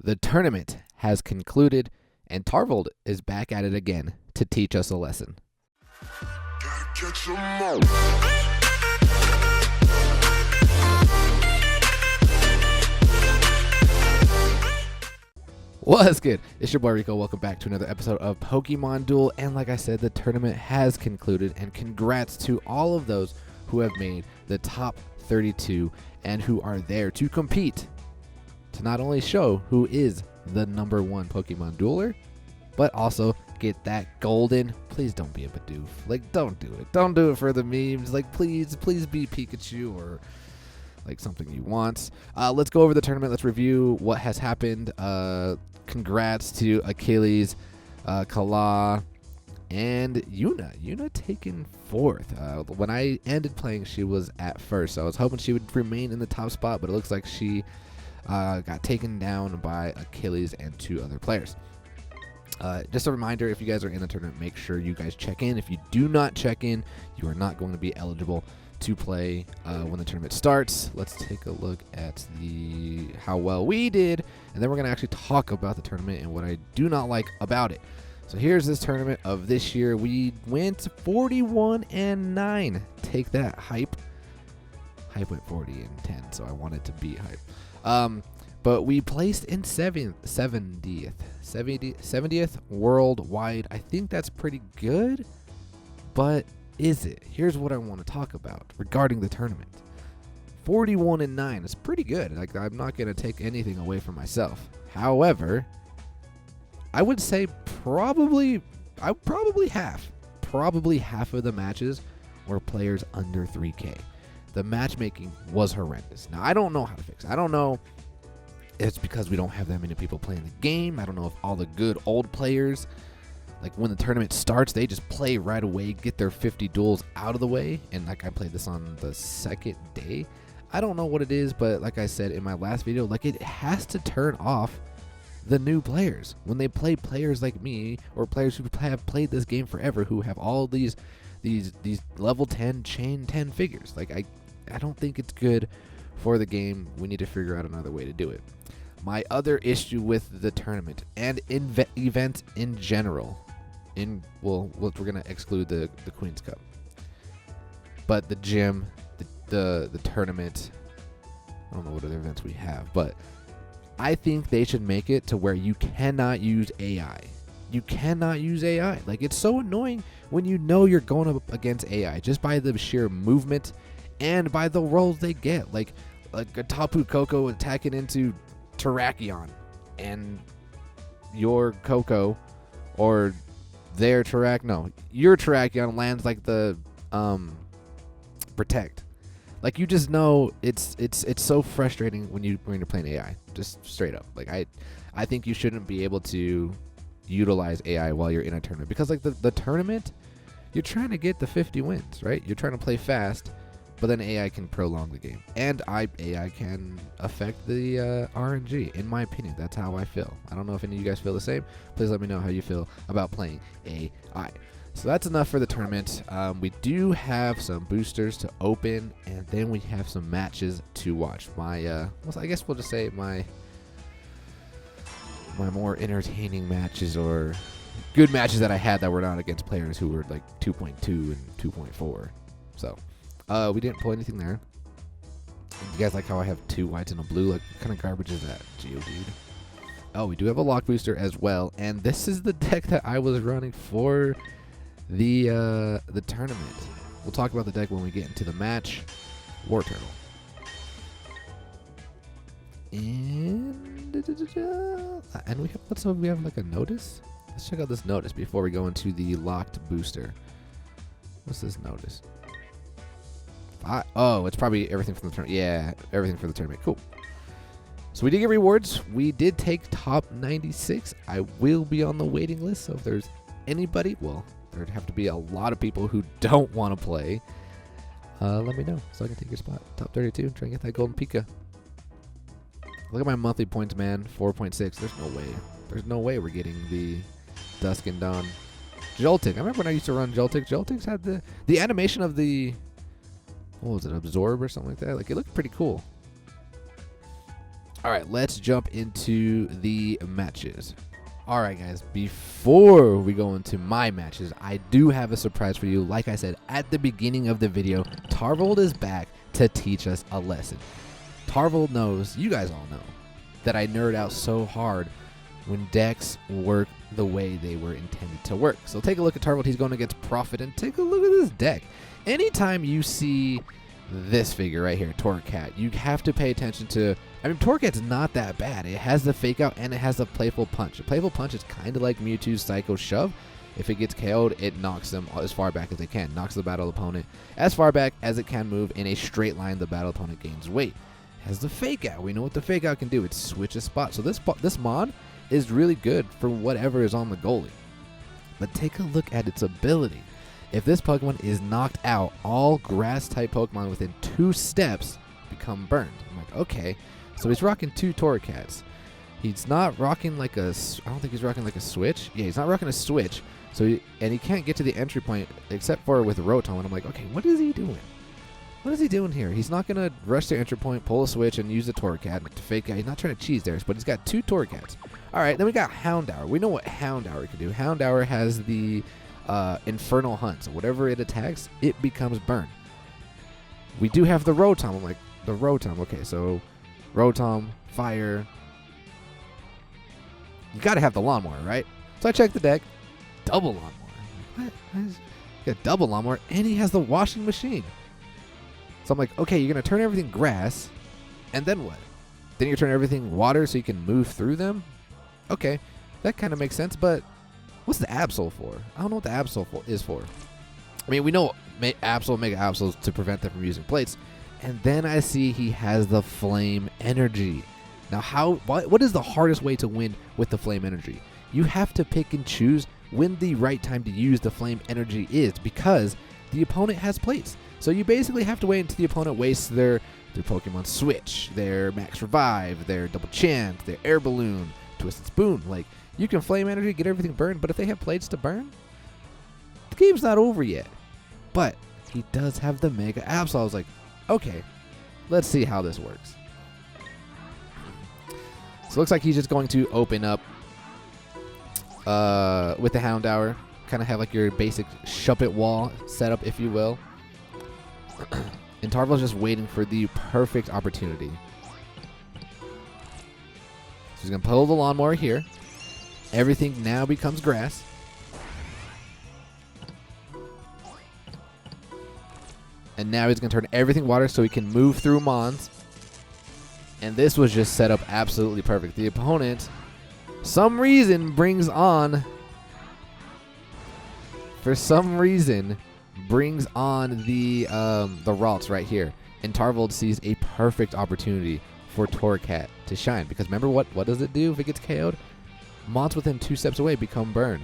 The tournament has concluded, and Tarvold is back at it again to teach us a lesson. What's good? It's your boy Rico. Welcome back to another episode of Pokemon Duel. And like I said, the tournament has concluded, and congrats to all of those who have made the top 32 and who are there to compete to not only show who is the number one Pokemon dueler, but also get that golden. Please don't be a Bidoof. Like, don't do it. Don't do it for the memes. Like, please be Pikachu or like something you want. Let's go over the tournament. Let's review what has happened. Congrats to Achilles, Kala, and Yuna. Yuna taken fourth. When I ended playing, she was at first, so I was hoping she would remain in the top spot, but it looks like she got taken down by Achilles and two other players. Just a reminder, if you guys are in the tournament, make sure you guys check in. If you do not check in, you are not going to be eligible to play when the tournament starts. Let's take a look at how well we did, and then we're going to actually talk about the tournament and what I do not like about it. So here's this tournament of this year. We went 41-9. Take that, Hype. Hype went 40-10, so I wanted to beat Hype. But we placed in 70th worldwide. I think that's pretty good, but is it? Here's what I want to talk about regarding the tournament. 41-9 is pretty good. Like, I'm not going to take anything away from myself. However, I would say probably half of the matches were players under 3K. The matchmaking was horrendous. Now, I don't know how to fix it. I don't know if it's because we don't have that many people playing the game. I don't know if all the good old players, like when the tournament starts, they just play right away, get their 50 duels out of the way. And like, I played this on the second day. I don't know what it is, but like I said in my last video, like, it has to turn off the new players when they play players like me or players who have played this game forever, who have all these level 10 chain 10 figures. Like, I don't think it's good for the game. We need to figure out another way to do it. My other issue with the tournament and events in general, we're gonna exclude the Queen's Cup, but the gym, the tournament, I don't know what other events we have, but I think they should make it to where you cannot use AI. You cannot use AI. Like, it's so annoying when you know you're going up against AI just by the sheer movement and by the rolls they get. Like a Tapu Koko attacking into Terrakion, and your Koko or your Terrakion lands like the Protect. Like, you just know it's so frustrating when you're playing AI. Just straight up. Like, I think you shouldn't be able to utilize AI while you're in a tournament, because like the tournament, you're trying to get the 50 wins, right? You're trying to play fast, but then AI can prolong the game, and AI can affect the RNG. In my opinion, that's how I feel. I don't know if any of you guys feel the same. Please let me know how you feel about playing AI. So that's enough for the tournament. We do have some boosters to open, and then we have some matches to watch. I guess we'll just say my more entertaining matches, or good matches that I had that were not against players who were like 2.2 and 2.4. So we didn't pull anything there. You guys like how I have 2 whites and a blue? Like, what kind of garbage is that, Geodude? Oh, we do have a lock booster as well, and this is the deck that I was running for the tournament. We'll talk about the deck when we get into the match. War Turtle. And we have like a notice. Let's check out this notice before we go into the locked booster. What's this notice? Oh, it's probably everything from the tournament. Yeah, everything for the tournament. Cool. So we did get rewards. We did take top 96. I will be on the waiting list, so if there's anybody, well, there'd have to be a lot of people who don't want to play. Let me know so I can take your spot. Top 32, try and get that golden Pika. Look at my monthly points, man. 4.6. There's no way. There's no way we're getting the Dusk and Dawn. Joltik. I remember when I used to run Joltik. Joltik's had the animation of the, what was it, Absorb or something like that? Like, it looked pretty cool. All right, let's jump into the matches. All right, guys, before we go into my matches, I do have a surprise for you. Like I said at the beginning of the video, Tarvold is back to teach us a lesson. Tarvold knows, you guys all know, that I nerd out so hard when decks work the way they were intended to work. So take a look at Tarvold. He's going against Prophet, and take a look at this deck. Anytime you see this figure right here, Torcat, you have to pay attention to, I mean, Torcat's not that bad. It has the fake out and it has the playful punch. The playful punch is kind of like Mewtwo's Psycho Shove. If it gets KO'd, it knocks them as far back as they can. Knocks the battle opponent as far back as it can move in a straight line. The battle opponent gains weight. It has the fake out. We know what the fake out can do. It switches spots. So this mod is really good for whatever is on the goalie. But take a look at its ability. If this Pokemon is knocked out, all grass-type Pokemon within 2 steps become burned. I'm like, okay. So he's rocking 2 Torcats. He's not rocking like a, I don't think he's rocking like a switch. Yeah, he's not rocking a switch. So and he can't get to the entry point except for with Rotom. And I'm like, okay, what is he doing? What is he doing here? He's not going to rush to entry point, pull a switch, and use the Torcat to fake out. He's not trying to cheese there, but he's got 2 Torcats. All right, then we got Houndour. We know what Houndour can do. Houndour has the Infernal Hunt. So whatever it attacks, it becomes burned. We do have the Rotom. I'm like, the Rotom. Okay, so Rotom, Fire. You got to have the Lawnmower, right? So I checked the deck. Double Lawnmower. What? He got double Lawnmower, and he has the Washing Machine. So I'm like, okay, you're going to turn everything grass, and then what? Then you turn everything water so you can move through them? Okay, that kind of makes sense, but what's the Absol for? I don't know what the Absol is for. I mean, we know Absol, Mega Absols to prevent them from using plates, and then I see he has the Flame Energy. Now, what is the hardest way to win with the Flame Energy? You have to pick and choose when the right time to use the Flame Energy is, because the opponent has plates. So you basically have to wait until the opponent wastes their Pokemon Switch, their Max Revive, their Double Chant, their Air Balloon, Twisted Spoon. Like, you can Flame Energy, get everything burned, but if they have plates to burn, the game's not over yet. But he does have the Mega Absol. I was like, okay, let's see how this works. So it looks like he's just going to open up with the Houndour. Kind of have like your basic Shuppet wall setup, if you will. And Tarvold's just waiting for the perfect opportunity. So he's going to pull the Lawnmower here. Everything now becomes grass. And now he's going to turn everything water so he can move through Mons. And this was just set up absolutely perfect. The opponent, some reason, brings on the Ralts right here. And Tarvold sees a perfect opportunity for Torcat to shine. Because remember, what does it do if it gets KO'd? Mons within 2 steps away become burned.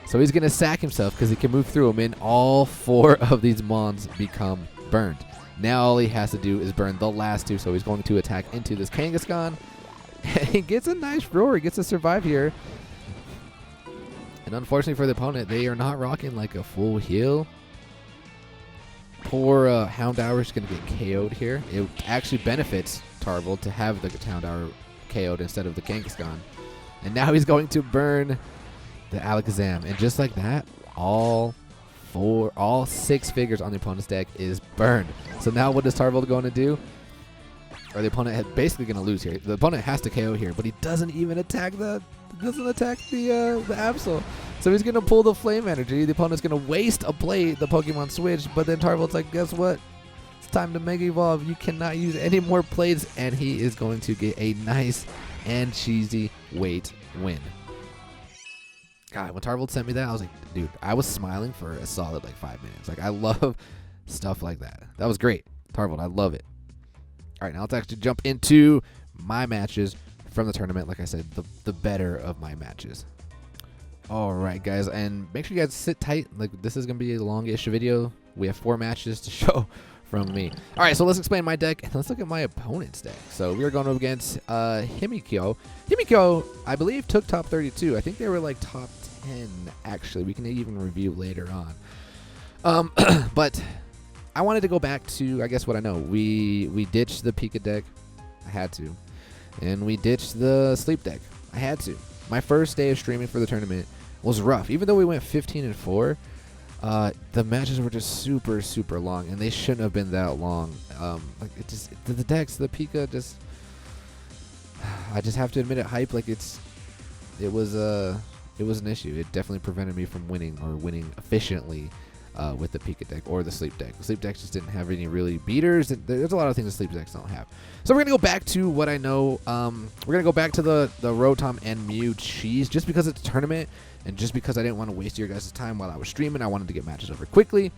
So he's going to sack himself because he can move through them, and all 4 of these Mons become burned. Now all he has to do is burn the last 2, so he's going to attack into this Kangaskhan. And he gets a nice roar. He gets to survive here. And unfortunately for the opponent, they are not rocking like a full heal. Poor Houndour is going to get KO'd here. It actually benefits Tarvold to have the Houndour KO'd instead of the Kangaskhan. And now he's going to burn the Alakazam. And just like that, all 6 figures on the opponent's deck is burned. So now what is Tarvold going to do? Or the opponent basically going to lose here. The opponent has to KO here, but he doesn't even attack the Absol. So he's going to pull the Flame Energy. The opponent's going to waste a play, the Pokemon Switch, but then Tarvold's like, guess what? It's time to Mega Evolve. You cannot use any more plays, and he is going to get a nice and cheesy weight win. God, when Tarvold sent me that, I was like, dude, I was smiling for a solid like 5 minutes. Like, I love stuff like that. That was great. Tarvold, I love it. All right, now let's actually jump into my matches from the tournament. Like I said, the better of my matches. All right, guys, and make sure you guys sit tight. Like, this is going to be a longish video. We have 4 matches to show from me. All right, so let's explain my deck, and let's look at my opponent's deck. So we are going up against Himikyo. Himikyo, I believe, took top 32. I think they were like top 10, actually. We can even review later on. But I wanted to go back to, I guess, what I know. We ditched the Pika deck. I had to. and we ditched the sleep deck. I had to. My first day of streaming for the tournament was rough. Even though we went 15-4, the matches were just super, super long, and they shouldn't have been that long. Like the decks, the Pika, just I just have to admit it. Hype, like it was an issue. It definitely prevented me from winning efficiently with the Pika deck or the sleep deck. The sleep deck just didn't have any really beaters. There's a lot of things the sleep decks don't have. So we're gonna go back to what I know. We're gonna go back to the Rotom and Mew cheese, just because it's a tournament and just because I didn't want to waste your guys' time while I was streaming. I wanted to get matches over quickly.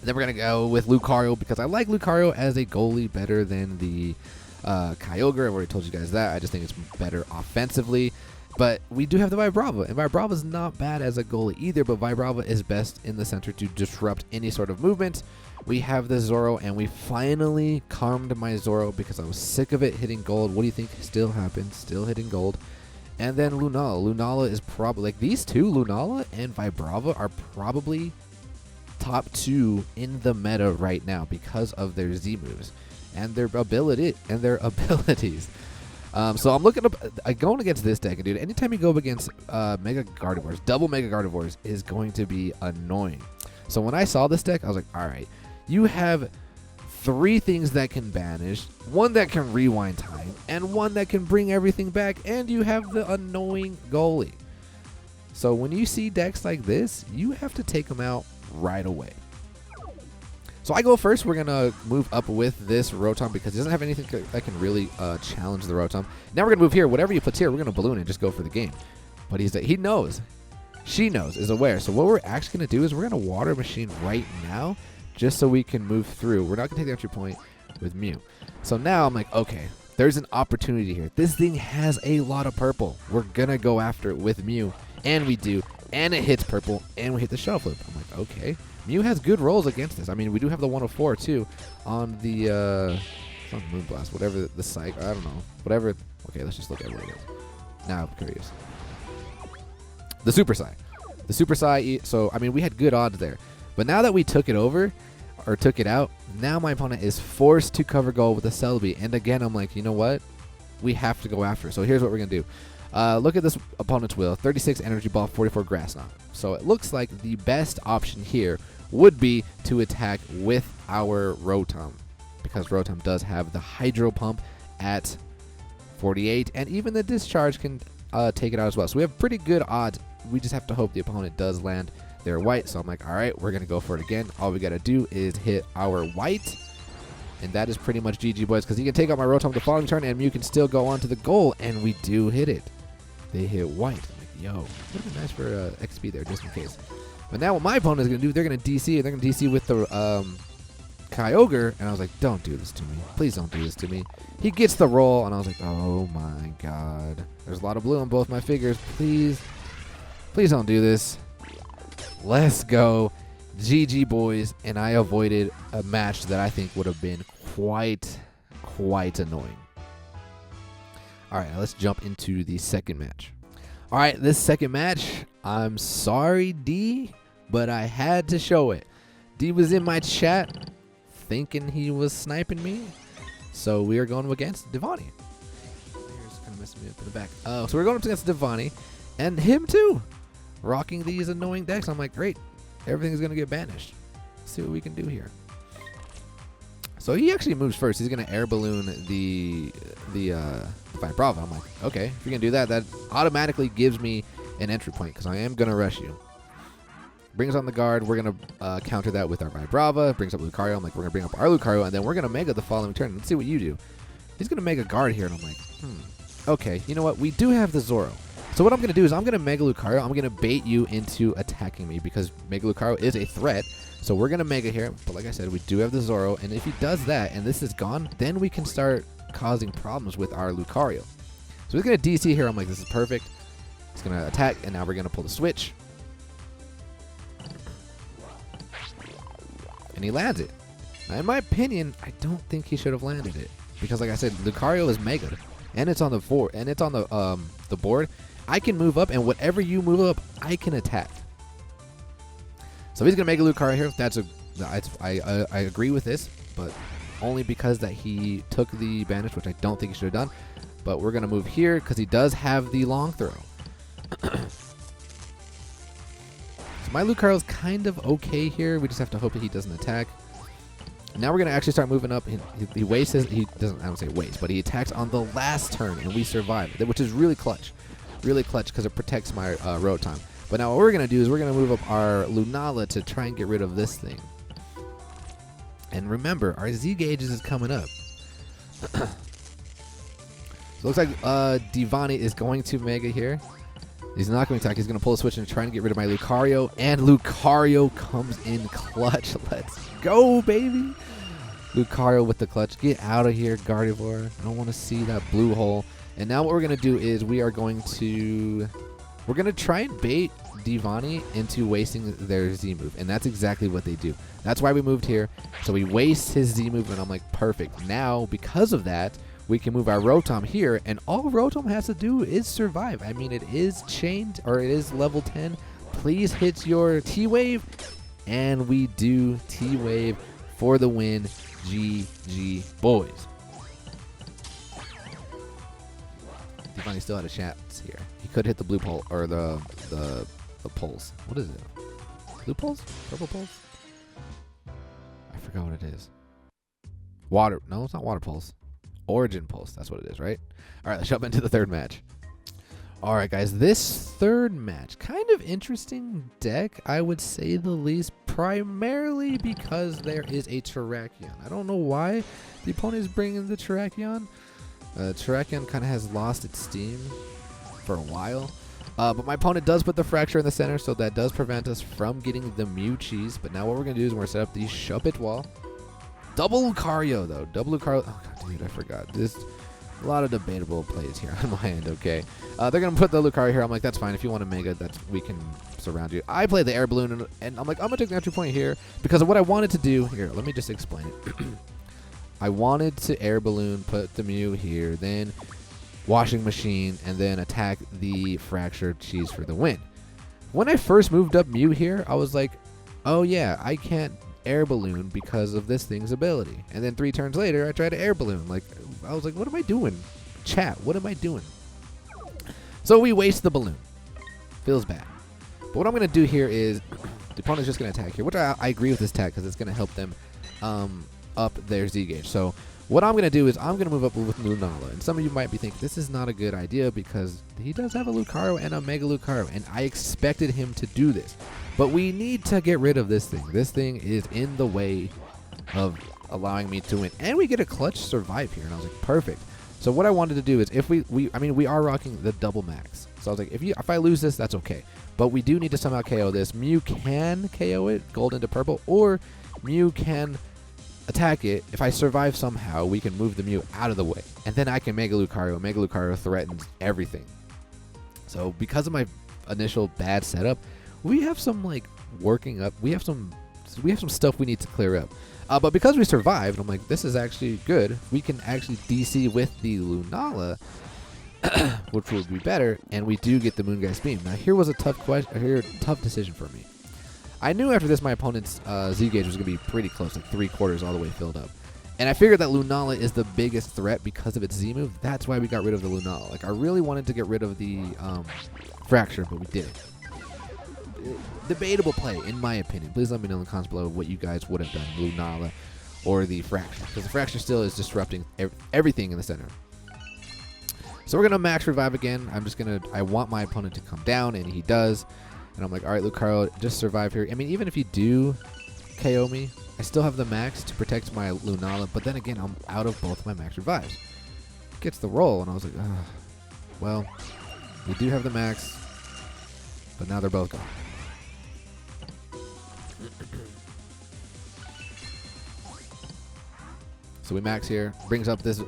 Then we're gonna go with Lucario because I like Lucario as a goalie better than the Kyogre. I've already told you guys that. I just think it's better offensively. But we do have the Vibrava, and Vibrava is not bad as a goalie either, but Vibrava is best in the center to disrupt any sort of movement. We have the Zoro, and we finally calmed my Zoro because I was sick of it hitting gold. What do you think still happened? Still hitting gold. And then Lunala. Lunala is probably, like these two, Lunala and Vibrava, are probably top 2 in the meta right now because of their Z moves and their abilities. So I'm looking up, going against this deck, and dude, anytime you go up against Mega Gardevoirs, double Mega Gardevoirs is going to be annoying. So when I saw this deck, I was like, all right, you have 3 things that can banish, 1 that can rewind time, and 1 that can bring everything back, and you have the annoying goalie. So when you see decks like this, you have to take them out right away. So I go first. We're going to move up with this Rotom because he doesn't have anything that can really challenge the Rotom. Now we're going to move here. Whatever he puts here, we're going to balloon and just go for the game. But he knows. She knows, is aware. So what we're actually going to do is we're going to Water Machine right now just so we can move through. We're not going to take the entry point with Mew. So now I'm like, okay, there's an opportunity here. This thing has a lot of purple. We're going to go after it with Mew. And we do. And it hits purple. And we hit the Shell Flip. I'm like, okay. Mew has good rolls against this. I mean, we do have the 104 too on the it's on Moonblast, whatever the psych. I don't know, whatever. Okay, let's just look at what it is. Now I'm curious. The Super Psy, So I mean, we had good odds there, but now that we took it over or took it out, now my opponent is forced to cover goal with a Celebi. And again, I'm like, you know what? We have to go after it. So here's what we're gonna do. Look at this opponent's wheel. 36 Energy Ball, 44 Grass Knot. So it looks like the best option here would be to attack with our Rotom, because Rotom does have the Hydro Pump at 48, and even the Discharge can take it out as well. So we have pretty good odds. We just have to hope the opponent does land their white. So I'm like, all right, we're going to go for it again. All we got to do is hit our white, and that is pretty much GG, boys, because he can take out my Rotom the following turn, and Mew can still go on to the goal, and we do hit it. They hit white. I'm like, yo, would have been nice for XP there, just in case. But now what my opponent is going to do, they're going to DC, and they're going to DC with the Kyogre, and I was like, don't do this to me. Please don't do this to me. He gets the roll, and I was like, oh my god. There's a lot of blue on both my figures. Please don't do this. Let's go. GG, boys. And I avoided a match that I think would have been quite annoying. All right, now let's jump into the second match. All right, this second match, I'm sorry, D, but I had to show it. D was in my chat thinking he was sniping me, so we are going against Devani. Here's kind of messing me up in the back. So we're going up against Devani, and him too, rocking these annoying decks. I'm like, great, everything is going to get banished. Let's see what we can do here. So he actually moves first. He's going to air balloon the Vibrava. I'm like, okay, if you're going to do that, that automatically gives me an entry point because I am going to rush you. Brings on the guard. We're going to counter that with our Vibrava. Brings up Lucario. I'm like, we're going to bring up our Lucario, and then we're going to Mega the following turn. Let's see what you do. He's going to Mega guard here, and I'm like, okay, you know what? We do have the Zoro. So what I'm going to do is I'm going to Mega Lucario. I'm going to bait you into attacking me because Mega Lucario is a threat. So we're going to Mega here. But like I said, we do have the Zoro. And if he does that and this is gone, then we can start causing problems with our Lucario. So he's going to DC here. I'm like, this is perfect. He's going to attack. And now we're going to pull the switch. And he lands it. Now, in my opinion, I don't think he should have landed it. Because like I said, Lucario is Mega. And it's on the board. And it's on the board. I can move up, and whatever you move up, I can attack. So he's gonna make a Lucario here. I agree with this, but only because that he took the banish, which I don't think he should have done. But we're going to move here because he does have the long throw. So my Lucario's kind of okay here. We just have to hope that he doesn't attack. Now we're going to actually start moving up. He wastes his, he doesn't, I don't say waste, but he attacks on the last turn, and we survive, which is really clutch. Really clutch because it protects my road time. But now what we're going to do is we're going to move up our Lunala to try and get rid of this thing. And remember, our Z gauges is coming up. So it looks like Divani is going to Mega here. He's not going to attack. He's going to pull a switch and try and get rid of my Lucario. And Lucario comes in clutch. Let's go, baby. Lucario with the clutch. Get out of here, Gardevoir. I don't want to see that blue hole. And now what we're going to do is we are going to... We're going to try and bait Divani into wasting their Z move. And that's exactly what they do. That's why we moved here. So we waste his Z move, and I'm like, perfect. Now, because of that, we can move our Rotom here, and all Rotom has to do is survive. I mean, it is chained, or it is level 10. Please hit your T-Wave, and we do T-Wave for the win. GG, boys. Divani still had a chance here. He could hit the blue pole, or the pulse. What is it? Blue pulse? Purple pulse? I forgot what it is. Water. No, it's not water pulse. Origin pulse. That's what it is, right? All right, let's jump into the third match. All right, guys. This third match, kind of interesting deck, I would say the least, primarily because there is a Terrakion. I don't know why the opponent is bringing the Terrakion. Terrakion kind of has lost its steam for a while. But my opponent does put the Fracture in the center, so that does prevent us from getting the Mew cheese. But now what we're going to do is we're going to set up the Shuppet wall. Double Lucario, though. Double Lucario. Oh, God, dude, I forgot. There's a lot of debatable plays here on my end, okay? They're going to put the Lucario here. I'm like, that's fine. If you want a Mega, we can surround you. I play the Air Balloon, and I'm like, I'm going to take the entry point here because of what I wanted to do. Here, let me just explain it. I wanted to Air Balloon, put the Mew here, then Washing Machine, and then attack the Fractured Cheese for the win. When I first moved up Mew here, I was like, oh yeah, I can't Air Balloon because of this thing's ability. And then 3 turns later, I tried to Air Balloon. Like, I was like, what am I doing? Chat, what am I doing? So we waste the balloon. Feels bad. But what I'm going to do here is, the opponent's just going to attack here, which I agree with this attack because it's going to help them up their Z gauge. So what I'm going to do is I'm going to move up with Lunala. And some of you might be thinking, this is not a good idea because he does have a Lucario and a Mega Lucario. And I expected him to do this. But we need to get rid of this thing. This thing is in the way of allowing me to win. And we get a clutch survive here. And I was like, perfect. So what I wanted to do is if we are rocking the double max. So I was like, if I lose this, that's okay. But we do need to somehow KO this. Mew can KO it, gold into purple, or Mew can attack it. If I survive somehow, we can move the Mew out of the way. And then I can Mega Lucario. Mega Lucario threatens everything. So because of my initial bad setup, we have some like working up. We have some stuff we need to clear up. But because we survived, I'm like, this is actually good. We can actually DC with the Lunala, which would be better, and we do get the Moongeist Beam. Now here was a tough decision for me. I knew after this my opponent's Z gauge was going to be pretty close, like 3/4 all the way filled up. And I figured that Lunala is the biggest threat because of its Z move. That's why we got rid of the Lunala. Like, I really wanted to get rid of the Fracture, but we didn't. Debatable play, in my opinion. Please let me know in the comments below what you guys would have done, Lunala or the Fracture. Because the Fracture still is disrupting everything in the center. So we're going to max revive again. I want my opponent to come down, and he does. And I'm like, all right, Lucario, just survive here. I mean, even if you do KO me, I still have the max to protect my Lunala. But then again, I'm out of both my max revives. Gets the roll, and I was like, ugh. Well, we do have the max, but now they're both gone. So we max here, brings up this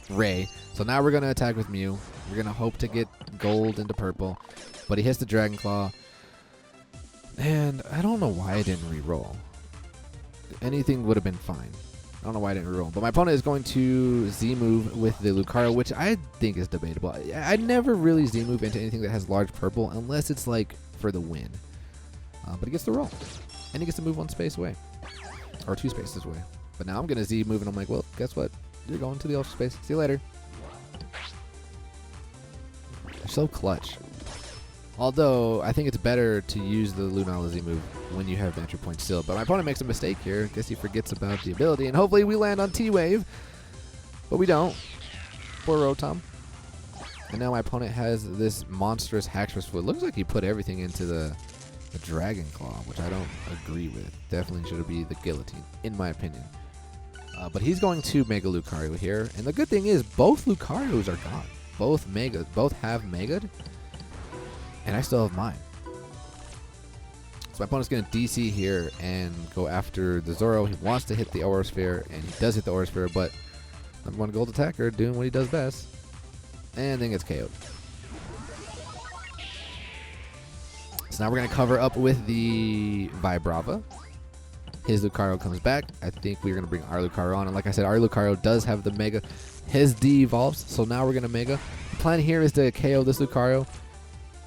Ray. So now we're gonna attack with Mew. We're gonna hope to get gold into purple, but he hits the Dragon Claw, and I don't know why I didn't re-roll. Anything would have been fine. I don't know why I didn't re-roll, but my opponent is going to Z-move with the Lucario, which I think is debatable. I never really Z-move into anything that has large purple unless it's like for the win. But he gets the roll, and he gets to move 1 space away, or 2 spaces away. But now I'm gonna Z-move, and I'm like, well, guess what? You're going to the ultra space. See you later. You're so clutch. Although, I think it's better to use the Lunala Z move when you have the entry point still. But my opponent makes a mistake here. Guess he forgets about the ability. And hopefully we land on T-Wave. But we don't. Poor Rotom. And now my opponent has this monstrous Haxorus foot. Looks like he put everything into the Dragon Claw, which I don't agree with. Definitely should be the Guillotine, in my opinion. But he's going to Mega Lucario here. And the good thing is, both Lucarios are gone. Both have Mega'd. And I still have mine. So my opponent's going to DC here and go after the Zoro. He wants to hit the Aura Sphere, and he does hit the Aura Sphere, but number one gold attacker doing what he does best. And then gets KO'd. So now we're going to cover up with the Vibrava. His Lucario comes back. I think we're going to bring our Lucario on. And like I said, our Lucario does have the Mega. His D evolves, so now we're going to Mega. The plan here is to KO this Lucario.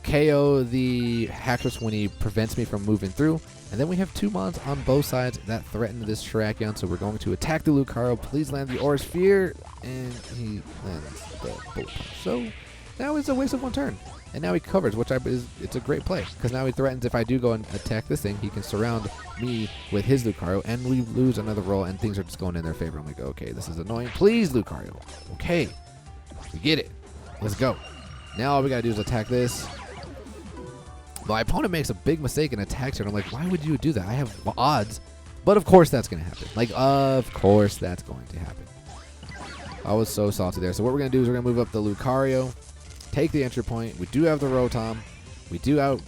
KO the Haxorus when he prevents me from moving through. And then we have two mons on both sides that threaten this Terrakion. So we're going to attack the Lucario. Please land the Aura Sphere. And he lands the Bullet Punch. So now it's a waste of one turn. And now he covers, which it's a great play. Because now he threatens if I do go and attack this thing, he can surround me with his Lucario. And we lose another roll and things are just going in their favor. I'm like, okay, this is annoying. Please, Lucario. Okay. We get it. Let's go. Now all we got to do is attack this. My opponent makes a big mistake and attacks her. And I'm like, why would you do that? I have odds. But of course that's going to happen. Like, of course that's going to happen. I was so salty there. So what we're going to do is we're going to move up the Lucario. Take the entry point. We do have the Rotom. We do out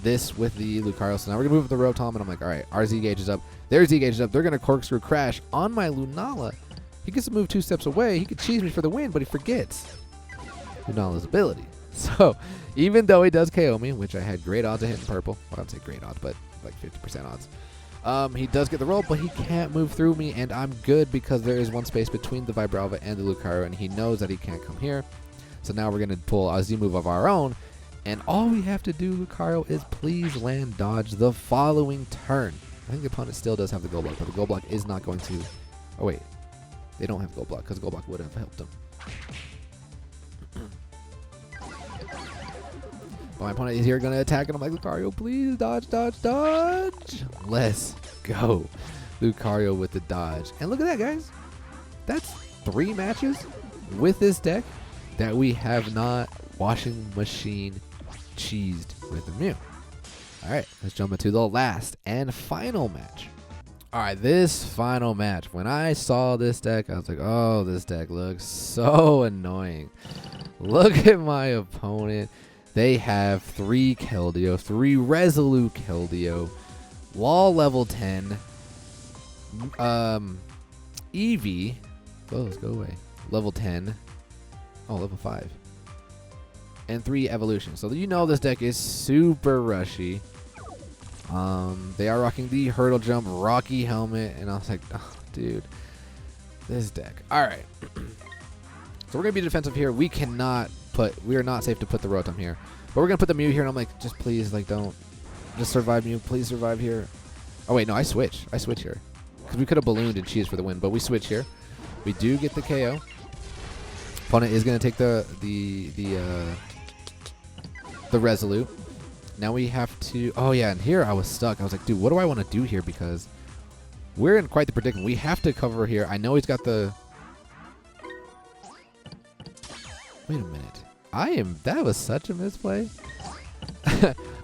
this with the Lucario. So now we're going to move up the Rotom. And I'm like, all right, our Z gauge is up. Their Z gauge is up. They're going to corkscrew crash on my Lunala. He gets to move 2 steps away. He could cheese me for the win, but he forgets Lunala's ability. So even though he does KO me, which I had great odds of hitting purple. Well, I don't say great odds, but like 50% odds. He does get the roll, but he can't move through me, and I'm good because there is one space between the Vibrava and the Lucario, and he knows that he can't come here. So now we're going to pull a Z move of our own, and all we have to do, Lucario, is please land dodge the following turn. I think the opponent still does have the gold block, but the gold block is not going to... Oh, wait. They don't have gold block because gold block would have helped them. My opponent is here going to attack, and I'm like, Lucario, please dodge, dodge, dodge. Let's go. Lucario with the dodge. And look at that, guys. That's 3 matches with this deck that we have not washing machine cheesed with the Mew. All right, let's jump into the last and final match. All right, this final match. When I saw this deck, I was like, oh, this deck looks so annoying. Look at my opponent. They have 3 Keldeo, 3 Resolute Keldeo, Wall level 10, Eevee, let's go away, level 10, oh, level 5, and 3 Evolution. So you know this deck is super rushy. They are rocking the Hurdle Jump, Rocky Helmet, and I was like, oh, dude, this deck. All right. So we're going to be defensive here. We are not safe to put the Rotom here. But we're going to put the Mew here, and I'm like, just please, like, don't. Just survive, Mew. Please survive here. Oh, wait, no, I switch. I switch here. Because we could have ballooned and cheesed for the win, but we switch here. We do get the KO. Opponent is going to take the Resolute. Now we have to... Oh, yeah, and here I was stuck. I was like, dude, what do I want to do here? Because we're in quite the predicament. We have to cover here. I know he's got the... Wait a minute. That was such a misplay.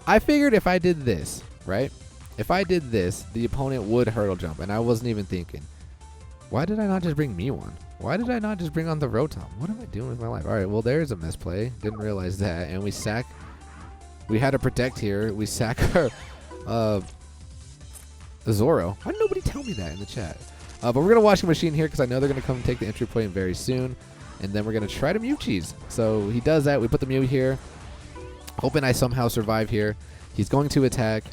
I figured if I did this, right? If I did this, the opponent would Hurdle Jump, and I wasn't even thinking. Why did I not just bring Mew on? Why did I not just bring on the Rotom? What am I doing with my life? All right, well, there's a misplay. Didn't realize that. And we sack. We had to protect here. We sack our Zoro. Why did nobody tell me that in the chat? But we're going to Washing Machine here because I know they're going to come and take the entry point very soon. And then we're going to try to Mew cheese. So he does that. We put the Mew here. Hoping I somehow survive here. He's going to attack.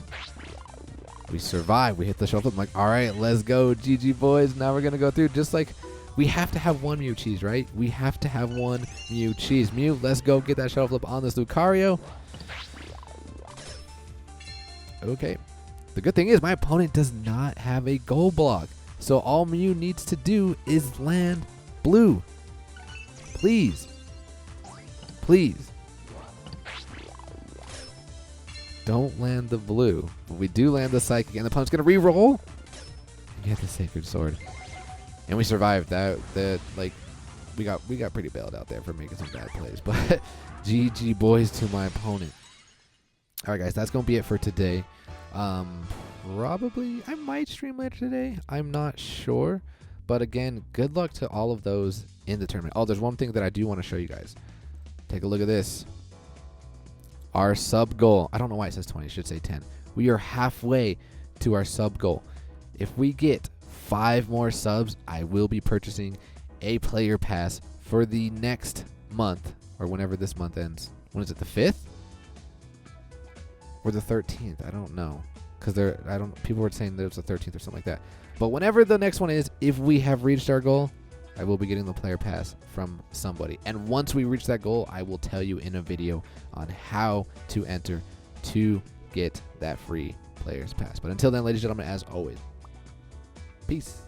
We survive. We hit the shuffle. I'm like, all right, let's go, GG boys. Now we're going to go through just like we have to have one Mew cheese, right? We have to have one Mew cheese. Mew, let's go get that shuffle up on this Lucario. Okay. The good thing is my opponent does not have a gold block. So all Mew needs to do is land Blue. Please. Please. Don't land the blue. But we do land the psychic, and the opponent's gonna re-roll. We get the sacred sword. And we survived that. Like, we got pretty bailed out there for making some bad plays. But GG boys to my opponent. Alright guys, that's gonna be it for today. Probably I might stream later today. I'm not sure. But again, good luck to all of those in the tournament. Oh, there's one thing that I do want to show you guys. Take a look at this. Our sub goal. I don't know why it says 20. It should say 10. We are halfway to our sub goal. If we get 5 more subs, I will be purchasing a player pass for the next month, or whenever this month ends. When is it? The 5th or the 13th? I don't know, because people were saying that it was the 13th or something like that. But whenever the next one is, if we have reached our goal, I will be getting the player pass from somebody. And once we reach that goal, I will tell you in a video on how to enter to get that free players pass. But until then, ladies and gentlemen, as always, peace.